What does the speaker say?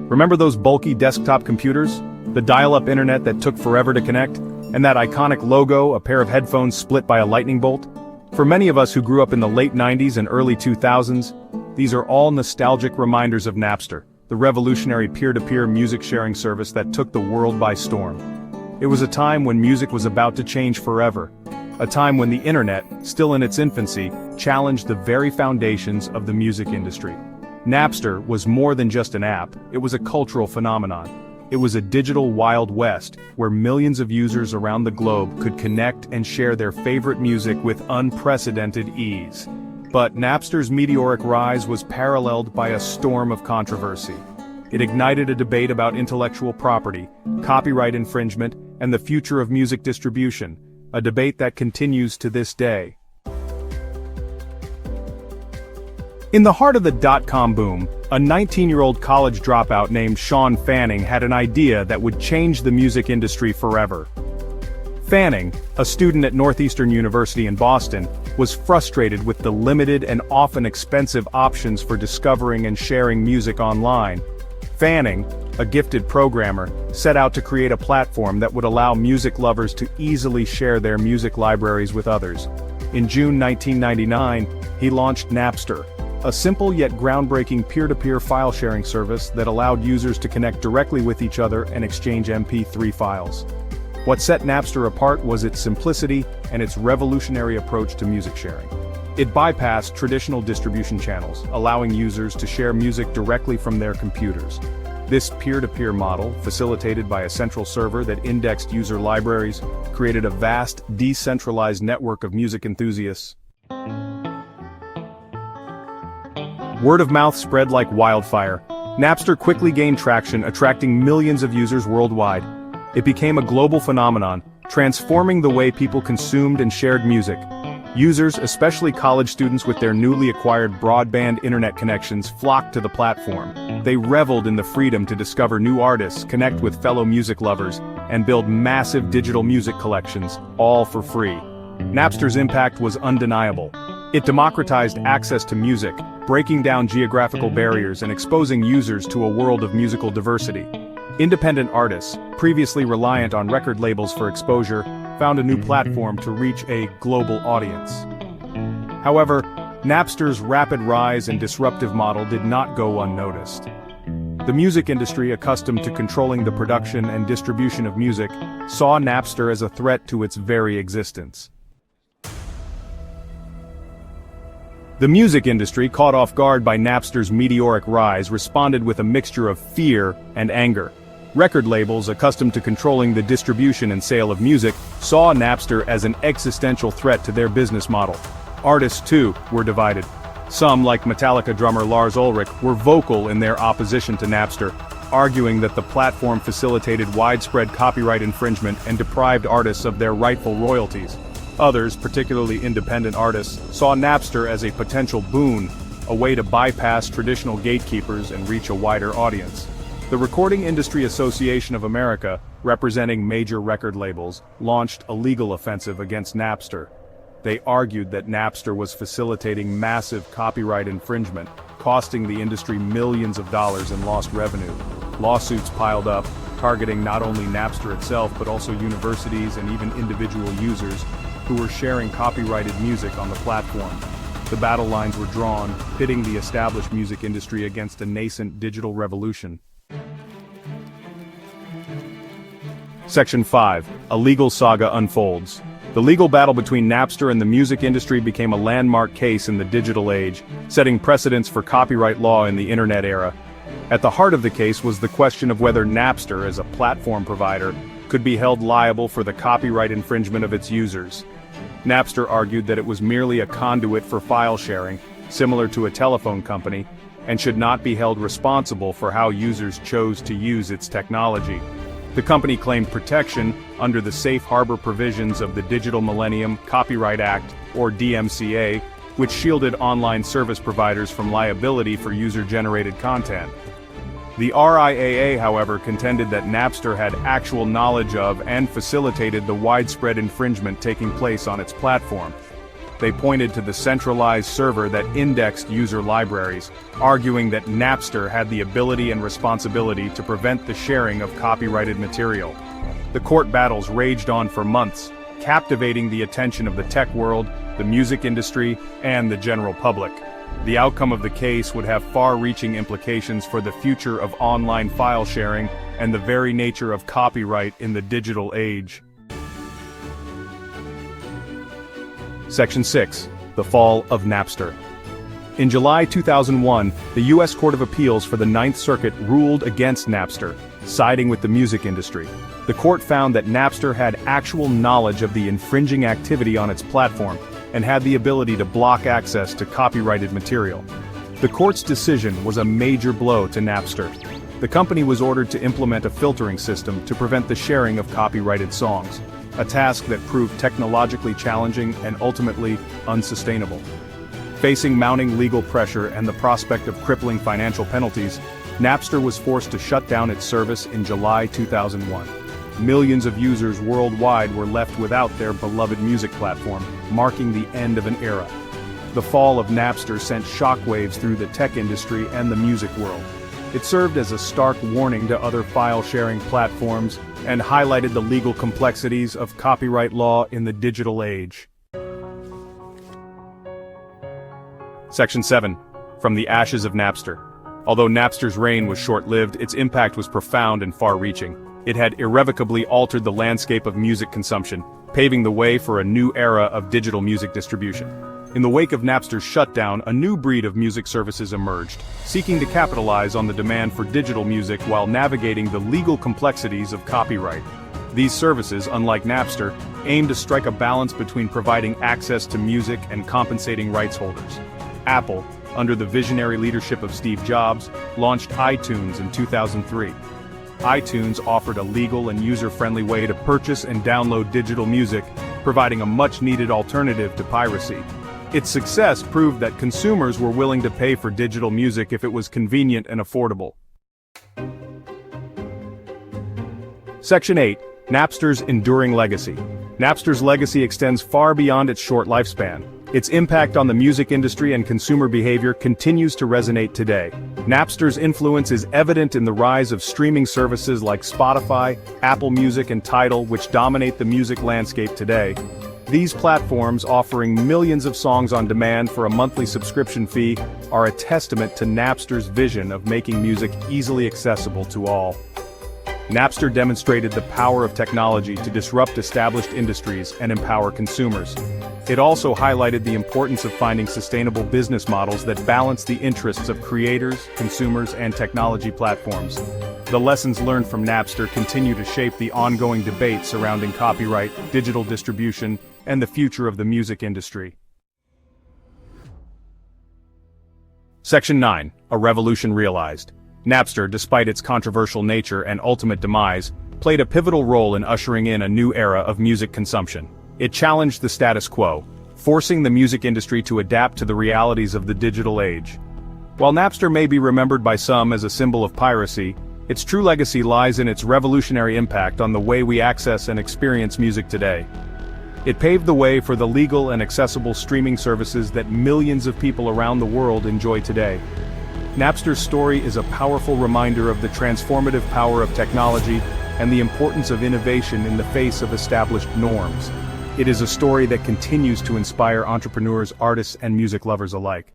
Remember those bulky desktop computers? The dial-up internet that took forever to connect? And that iconic logo, a pair of headphones split by a lightning bolt? For many of us who grew up in the late 90s and early 2000s, these are all nostalgic reminders of Napster, the revolutionary peer-to-peer music sharing service that took the world by storm. It was a time when music was about to change forever. A time when the internet, still in its infancy, challenged the very foundations of the music industry. Napster was more than just an app, it was a cultural phenomenon. It was a digital Wild West, where millions of users around the globe could connect and share their favorite music with unprecedented ease. But Napster's meteoric rise was paralleled by a storm of controversy. It ignited a debate about intellectual property, copyright infringement, and the future of music distribution, a debate that continues to this day. In the heart of the dot-com boom, a 19-year-old college dropout named Sean Fanning had an idea that would change the music industry forever. Fanning, a student at Northeastern University in Boston, was frustrated with the limited and often expensive options for discovering and sharing music online. Fanning, a gifted programmer, set out to create a platform that would allow music lovers to easily share their music libraries with others. In June 1999, he launched Napster, a simple yet groundbreaking peer-to-peer file sharing service that allowed users to connect directly with each other and exchange MP3 files. What set Napster apart was its simplicity and its revolutionary approach to music sharing. It bypassed traditional distribution channels, allowing users to share music directly from their computers. This peer-to-peer model, facilitated by a central server that indexed user libraries, created a vast, decentralized network of music enthusiasts. Word of mouth spread like wildfire. Napster quickly gained traction, attracting millions of users worldwide. It became a global phenomenon, transforming the way people consumed and shared music. Users, especially college students with their newly acquired broadband internet connections, flocked to the platform. They reveled in the freedom to discover new artists, connect with fellow music lovers, and build massive digital music collections, all for free. Napster's impact was undeniable. It democratized access to music, breaking down geographical barriers and exposing users to a world of musical diversity. Independent artists, previously reliant on record labels for exposure, found a new platform to reach a global audience. However, Napster's rapid rise and disruptive model did not go unnoticed. The music industry, accustomed to controlling the production and distribution of music, saw Napster as a threat to its very existence. The music industry, caught off guard by Napster's meteoric rise, responded with a mixture of fear and anger. Record labels, accustomed to controlling the distribution and sale of music, saw Napster as an existential threat to their business model. Artists, too, were divided. Some, like Metallica drummer Lars Ulrich, were vocal in their opposition to Napster, arguing that the platform facilitated widespread copyright infringement and deprived artists of their rightful royalties. Others, particularly independent artists, saw Napster as a potential boon, a way to bypass traditional gatekeepers and reach a wider audience. The Recording Industry Association of America, representing major record labels, launched a legal offensive against Napster. They argued that Napster was facilitating massive copyright infringement, costing the industry millions of dollars in lost revenue. Lawsuits piled up, targeting not only Napster itself but also universities and even individual users who were sharing copyrighted music on the platform. The battle lines were drawn, pitting the established music industry against a nascent digital revolution. Section 5. A legal saga unfolds. The legal battle between Napster and the music industry became a landmark case in the digital age, setting precedents for copyright law in the internet era. At the heart of the case was the question of whether Napster, as a platform provider, could be held liable for the copyright infringement of its users. Napster argued that it was merely a conduit for file sharing, similar to a telephone company, and should not be held responsible for how users chose to use its technology. The company claimed protection under the safe harbor provisions of the Digital Millennium Copyright Act, or DMCA, which shielded online service providers from liability for user-generated content. The RIAA, however, contended that Napster had actual knowledge of and facilitated the widespread infringement taking place on its platform. They pointed to the centralized server that indexed user libraries, arguing that Napster had the ability and responsibility to prevent the sharing of copyrighted material. The court battles raged on for months, captivating the attention of the tech world, the music industry, and the general public. The outcome of the case would have far-reaching implications for the future of online file sharing and the very nature of copyright in the digital age. Section 6. The Fall of Napster. In July 2001, the U.S. Court of Appeals for the Ninth Circuit ruled against Napster, siding with the music industry. The court found that Napster had actual knowledge of the infringing activity on its platform and had the ability to block access to copyrighted material. The court's decision was a major blow to Napster. The company was ordered to implement a filtering system to prevent the sharing of copyrighted songs, a task that proved technologically challenging and ultimately unsustainable. Facing mounting legal pressure and the prospect of crippling financial penalties, Napster was forced to shut down its service in July 2001. Millions of users worldwide were left without their beloved music platform, marking the end of an era. The fall of Napster sent shockwaves through the tech industry and the music world. It served as a stark warning to other file-sharing platforms and highlighted the legal complexities of copyright law in the digital age. Section 7. From the Ashes of Napster. Although Napster's reign was short-lived, its impact was profound and far-reaching. It had irrevocably altered the landscape of music consumption, paving the way for a new era of digital music distribution. In the wake of Napster's shutdown, a new breed of music services emerged, seeking to capitalize on the demand for digital music while navigating the legal complexities of copyright. These services, unlike Napster, aim to strike a balance between providing access to music and compensating rights holders. Apple, under the visionary leadership of Steve Jobs, launched iTunes in 2003. iTunes offered a legal and user-friendly way to purchase and download digital music, providing a much-needed alternative to piracy. Its success proved that consumers were willing to pay for digital music if it was convenient and affordable. Section 8. Napster's enduring legacy. Napster's legacy extends far beyond its short lifespan. Its impact on the music industry and consumer behavior continues to resonate today. Napster's influence is evident in the rise of streaming services like Spotify, Apple Music and Tidal, which dominate the music landscape today. These platforms, offering millions of songs on demand for a monthly subscription fee, are a testament to Napster's vision of making music easily accessible to all. Napster demonstrated the power of technology to disrupt established industries and empower consumers. It also highlighted the importance of finding sustainable business models that balance the interests of creators, consumers, and technology platforms. The lessons learned from Napster continue to shape the ongoing debate surrounding copyright, digital distribution, and the future of the music industry. Section 9. A Revolution Realized. Napster, despite its controversial nature and ultimate demise, played a pivotal role in ushering in a new era of music consumption. It challenged the status quo, forcing the music industry to adapt to the realities of the digital age. While Napster may be remembered by some as a symbol of piracy, its true legacy lies in its revolutionary impact on the way we access and experience music today. It paved the way for the legal and accessible streaming services that millions of people around the world enjoy today. Napster's story is a powerful reminder of the transformative power of technology and the importance of innovation in the face of established norms. It is a story that continues to inspire entrepreneurs, artists, and music lovers alike.